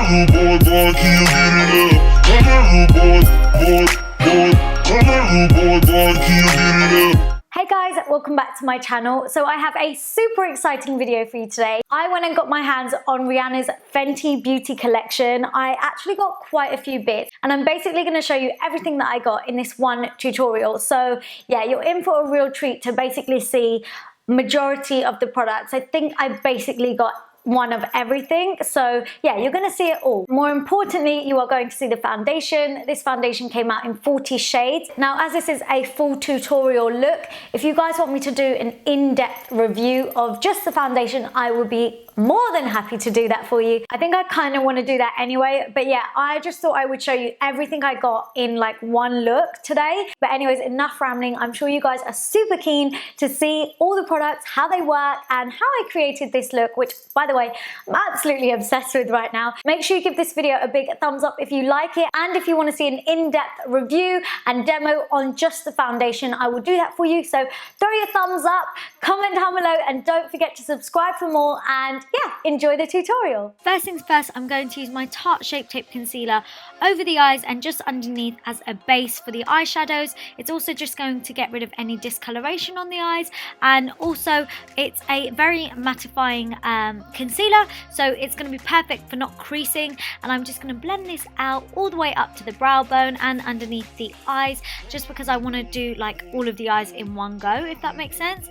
rude boy, boy, can you get it up? Come on, rude boy, boy. Come on, rude boy, boy, can you get it up? Hey guys, welcome back to my channel. So I have a super exciting video for you today. I went and got my hands on Rihanna's Fenty Beauty collection. I actually got quite a few bits and I'm basically going to show you everything that I got in this one tutorial. So yeah, you're in for a real treat to basically see majority of the products. I think I basically got one of everything, so yeah, you're going to see it all. More importantly, you are going to see the foundation. This foundation came out in 40 shades. Now, as this is a full tutorial look, if you guys want me to do an in-depth review of just the foundation, I will be more than happy to do that for you. I think I kind of want to do that anyway, but yeah, I just thought I would show you everything I got in like one look today. But anyways, enough rambling. I'm sure you guys are super keen to see all the products, how they work, and how I created this look, which by the way, I'm absolutely obsessed with right now. Make sure you give this video a big thumbs up if you like it, and if you want to see an in-depth review and demo on just the foundation, I will do that for you. So throw your thumbs up, comment down below, and don't forget to subscribe for more, and yeah, enjoy the tutorial. First things first, I'm going to use my Tarte Shape Tape Concealer over the eyes and just underneath as a base for the eyeshadows. It's also just going to get rid of any discoloration on the eyes, and also it's a very mattifying concealer, so it's going to be perfect for not creasing. And I'm just going to blend this out all the way up to the brow bone and underneath the eyes, just because I want to do like all of the eyes in one go, if that makes sense.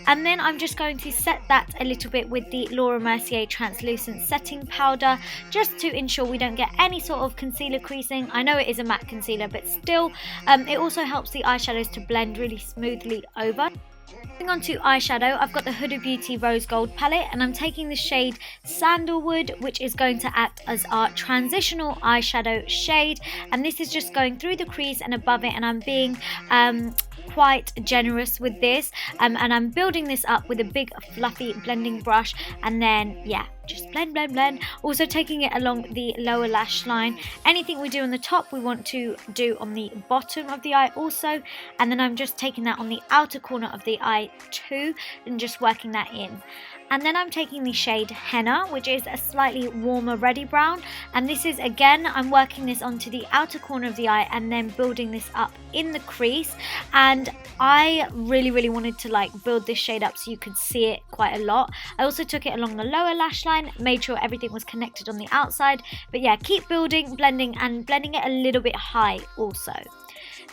And then I'm just going to set that a little bit with the Laura Mercier translucent setting powder, just to ensure we don't get any sort of concealer creasing. I know it is a matte concealer, but still, it also helps the eyeshadows to blend really smoothly over. Moving on to eyeshadow, I've got the Huda Beauty Rose Gold palette, and I'm taking the shade Sandalwood, which is going to act as our transitional eyeshadow shade. And this is just going through the crease and above it, and I'm being quite generous with this, and I'm building this up with a big fluffy blending brush, and then yeah, just blend. Also taking it along the lower lash line. Anything we do on the top, we want to do on the bottom of the eye also, and then I'm just taking that on the outer corner of the eye too, and just working that in. And then I'm taking the shade Henna, which is a slightly warmer reddy brown, and this is, again, I'm working this onto the outer corner of the eye and then building this up in the crease. And I really wanted to like build this shade up so you could see it quite a lot. I also took it along the lower lash line, made sure everything was connected on the outside, but yeah, keep building, blending, and blending it a little bit high also.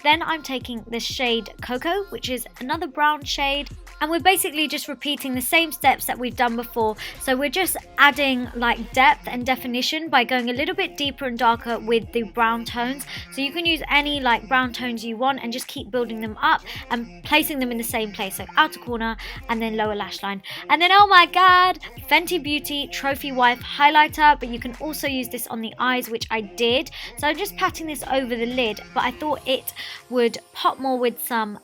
Then I'm taking the shade Cocoa, which is another brown shade, and we're basically just repeating the same steps that we've done before. So we're just adding like depth and definition by going a little bit deeper and darker with the brown tones. So you can use any like brown tones you want and just keep building them up and placing them in the same place, so outer corner and then lower lash line. And then, oh my god, Fenty Beauty Trophy Wife highlighter, but you can also use this on the eyes, which I did. So I'm just patting this over the lid, but I thought it would pop more with some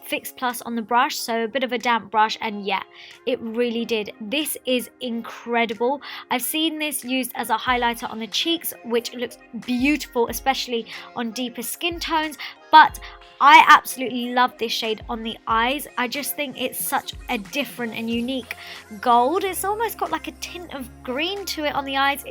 Fix Plus on the brush, so a bit of a damp brush, and yeah, it really did. This is incredible. I've seen this used as a highlighter on the cheeks, which looks beautiful, especially on deeper skin tones, but I absolutely love this shade on the eyes. I just think it's such a different and unique gold. It's almost got like a tint of green to it on the eyes.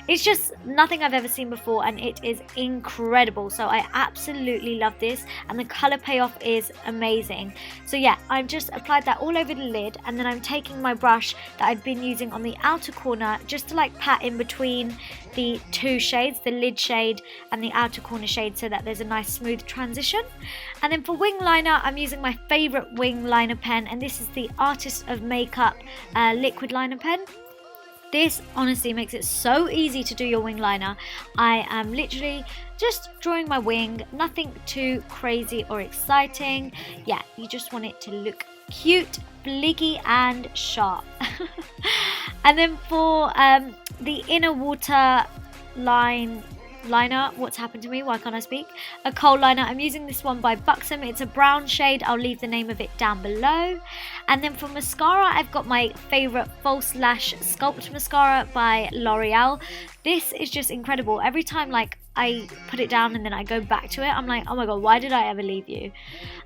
It's just nothing I've ever seen before, and it is incredible. So I absolutely love this, and the color payoff is amazing. So yeah, I've just applied that all over the lid, and then I'm taking my brush that I've been using on the outer corner just to like pat in between the two shades, the lid shade and the outer corner shade, so that there's a nice smooth transition. And then for wing liner, I'm using my favorite wing liner pen, and this is the Artist of Makeup liquid liner pen. This honestly makes it so easy to do your wing liner. I am literally just drawing my wing, nothing too crazy or exciting. Yeah, you just want it to look cute, blinky and sharp. And then for the inner water liner, what's happened to me, why can't I speak, a Kohl liner, I'm using this one by Buxom. It's a brown shade, I'll leave the name of it down below. And then for mascara, I've got my favorite false lash Sculpt mascara by L'Oreal. This is just incredible. Every time like I put it down and then I go back to it, I'm like, oh my god, why did I ever leave you?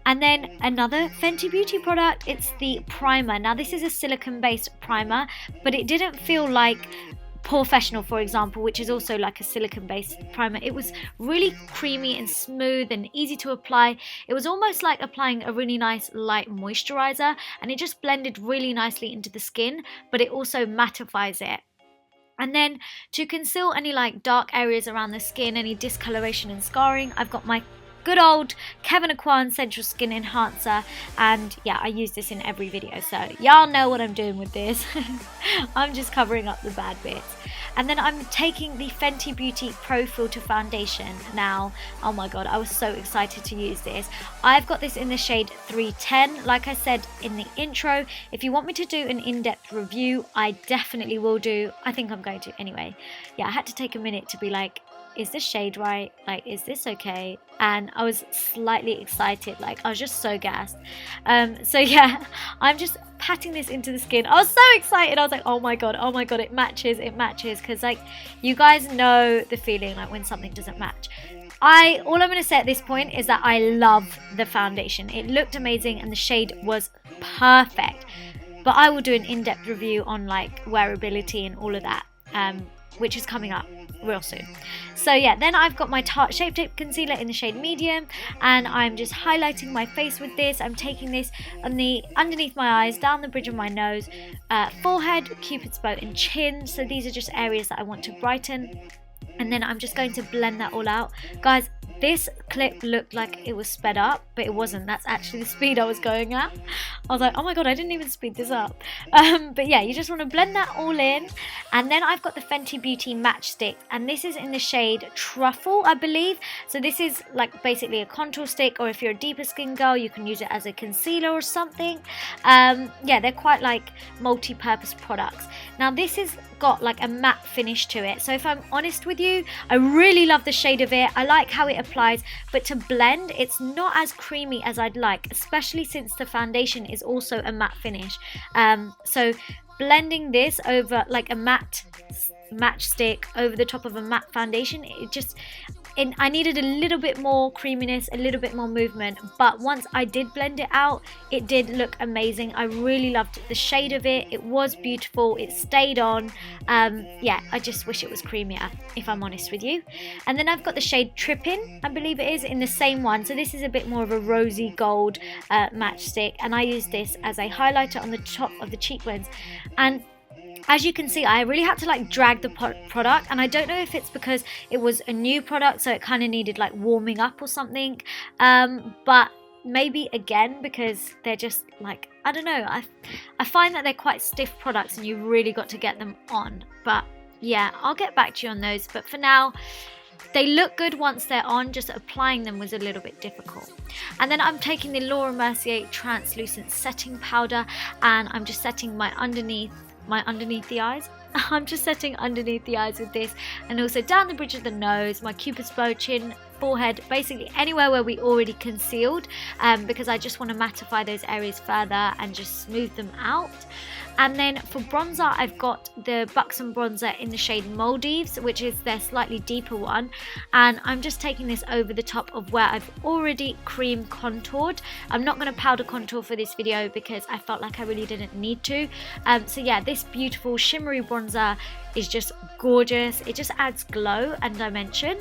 And then another Fenty Beauty product, it's the primer. Now this is a silicone based primer, but it didn't feel like Professional, for example, which is also like a silicone based primer. It was really creamy and smooth and easy to apply. It was almost like applying a really nice light moisturizer, and it just blended really nicely into the skin, but it also mattifies it. And then to conceal any like dark areas around the skin, any discoloration and scarring, I've got my good old Kevyn Aucoin Central Skin Enhancer, and yeah, I use this in every video, so y'all know what I'm doing with this. I'm just covering up the bad bits. And then I'm taking the Fenty Beauty Pro Filter Foundation. Now, oh my god, I was so excited to use this. I've got this in the shade 310. Like I said in the intro, if you want me to do an in-depth review, I definitely will do. I think I'm going to anyway. Yeah, I had to take a minute to be like, is this shade right? Like, is this okay? And I was slightly excited. Like, I was just so gassed. So yeah, I'm just patting this into the skin. I was so excited. I was like, oh my god, it matches, because like, you guys know the feeling like when something doesn't match. All I'm going to say at this point is that I love the foundation. It looked amazing and the shade was perfect. But I will do an in-depth review on like wearability and all of that, which is coming up real soon. So yeah, then I've got my Tarte Shape Tape Concealer in the shade medium, and I'm just highlighting my face with this. I'm taking this on the underneath my eyes, down the bridge of my nose, forehead, cupid's bow and chin. So these are just areas that I want to brighten, and then I'm just going to blend that all out. Guys, this clip looked like it was sped up, but it wasn't. That's actually the speed I was going at. I was like, oh my god, I didn't even speed this up. But yeah, you just want to blend that all in. And then I've got the Fenty Beauty Match Stick, and this is in the shade Truffle, I believe. So this is like basically a contour stick, or if you're a deeper skin girl, you can use it as a concealer or something. Yeah, they're quite like multi-purpose products. Now this is got like a matte finish to it, so if I'm honest with you, I really love the shade of it. I like how it applies, but to blend, it's not as creamy as I'd like, especially since the foundation is also a matte finish. So blending this over like a matte matchstick over the top of a matte foundation, I needed a little bit more creaminess, a little bit more movement, but once I did blend it out, it did look amazing. I really loved the shade of it. It was beautiful. It stayed on. Yeah, I just wish it was creamier, if I'm honest with you. And then I've got the shade Trippin', I believe it is, in the same one. So this is a bit more of a rosy gold matchstick, and I use this as a highlighter on the top of the cheekbones. And as you can see, I really had to like drag the product, and I don't know if it's because it was a new product, so it kind of needed like warming up or something, but maybe again because they're just like, I don't know, I find that they're quite stiff products and you really got to get them on. But yeah, I'll get back to you on those, but for now they look good once they're on. Just applying them was a little bit difficult. And then I'm taking the Laura Mercier translucent setting powder, and I'm just setting my underneath the eyes. I'm just setting underneath the eyes with this, and also down the bridge of the nose, my cupid's bow, chin, forehead, basically anywhere where we already concealed, because I just want to mattify those areas further and just smooth them out. And then for bronzer, I've got the Buxom bronzer in the shade Maldives, which is their slightly deeper one, and I'm just taking this over the top of where I've already cream contoured. I'm not going to powder contour for this video because I felt like I really didn't need to. So yeah, this beautiful shimmery bronzer is just gorgeous. It just adds glow and dimension.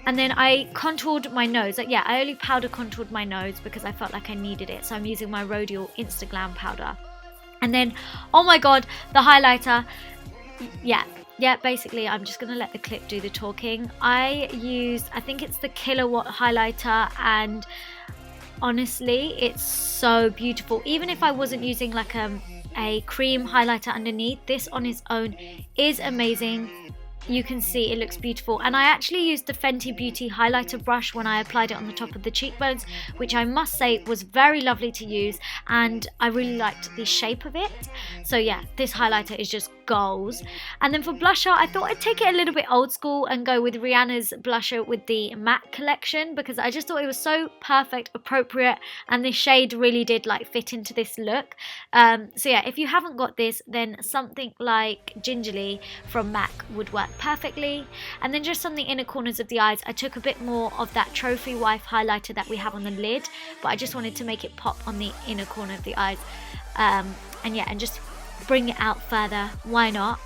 And then I contoured my nose. Like, yeah, I only powder contoured my nose because I felt like I needed it. So I'm using my Rodial Instaglam powder. And then, oh my god, the highlighter. Yeah, basically I'm just going to let the clip do the talking. I think it's the Kilowatt highlighter, and honestly, it's so beautiful. Even if I wasn't using like a cream highlighter underneath, this on its own is amazing. You can see it looks beautiful, and I actually used the Fenty Beauty highlighter brush when I applied it on the top of the cheekbones, which I must say was very lovely to use, and I really liked the shape of it. So yeah, this highlighter is just goals. And then for blusher, I thought I'd take it a little bit old school and go with Rihanna's blusher with the matte collection, because I just thought it was so perfect, appropriate, and the shade really did like fit into this look. So yeah, if you haven't got this, then something like Gingerly from MAC would work perfectly. And then just on the inner corners of the eyes, I took a bit more of that Trophy Wife highlighter that we have on the lid, but I just wanted to make it pop on the inner corner of the eyes, and yeah, and just bring it out further. Why not?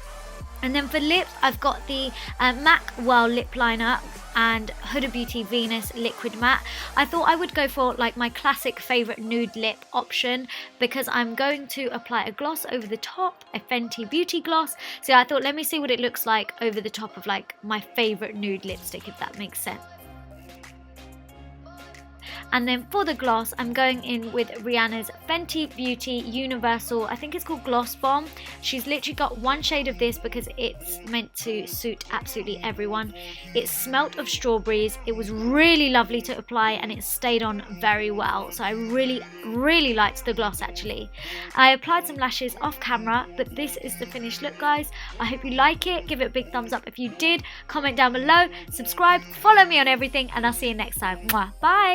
And then for lips, I've got the MAC Well Lip Liner and Huda Beauty Venus Liquid Matte. I thought I would go for like my classic favourite nude lip option because I'm going to apply a gloss over the top, a Fenty Beauty gloss. So I thought, let me see what it looks like over the top of like my favourite nude lipstick, if that makes sense. And then for the gloss, I'm going in with Rihanna's Fenty Beauty Universal, I think it's called Gloss Bomb. She's literally got one shade of this because it's meant to suit absolutely everyone. It smelt of strawberries. It was really lovely to apply and it stayed on very well. So I really liked the gloss actually. I applied some lashes off camera, but this is the finished look, guys. I hope you like it. Give it a big thumbs up if you did. Comment down below, subscribe, follow me on everything, and I'll see you next time. Mwah. Bye!